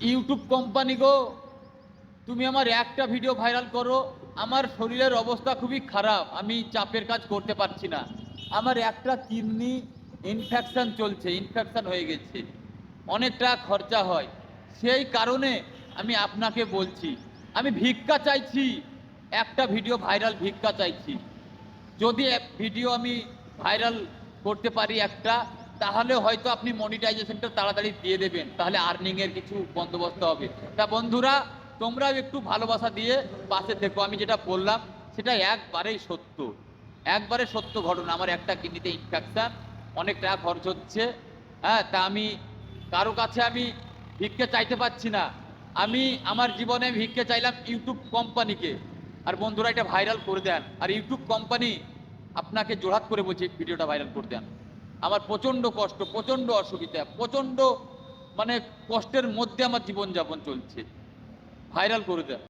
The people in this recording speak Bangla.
ইউটিউব কোম্পানি গো, তুমি আমার একটা ভিডিও ভাইরাল করো, আমার শরীরের অবস্থা খুবই খারাপ, আমি চাপের কাজ করতে পারছি না, আমার একটা কিডনি ইনফেকশন চলছে, ইনফেকশন হয়ে গেছে, অনেক টাকা খরচা হয়, সেই কারণে আমি আপনাকে বলছি, আমি ভিক্ষা চাইছি, একটা ভিডিও ভাইরাল ভিক্ষা চাইছি। যদি ভিডিও আমি ভাইরাল করতে পারি একটা, তাহলে হয়তো আপনি মনিটাইজেশনটা তাড়াতাড়ি দিয়ে দেবেন, তাহলে আর্নিংয়ের কিছু বন্দোবস্ত হবে। তা বন্ধুরা, তোমরাও একটু ভালোবাসা দিয়ে পাশে থেকো। আমি যেটা বললাম সেটা একবারেই সত্য, একবারে সত্য ঘটনা। আমার একটা কিডনিতে ইনফেকশন, অনেক টাকা খরচ হচ্ছে। হ্যাঁ, তা আমি কারো কাছে আমি ভিক্ষে চাইতে পারছি না, আমি আমার জীবনে ভিক্ষে চাইলাম ইউটিউব কোম্পানিকে। আর বন্ধুরা, এটা ভাইরাল করে দেন। আর ইউটিউব কোম্পানি, আপনাকে জোড়হাত করে বলছি ভিডিওটা ভাইরাল করে দেন। আমার প্রচণ্ড কষ্ট, প্রচণ্ড অসুবিধা, প্রচণ্ড মানে কষ্টের মধ্যে আমার জীবনযাপন চলছে, ভাইরাল করে দেন।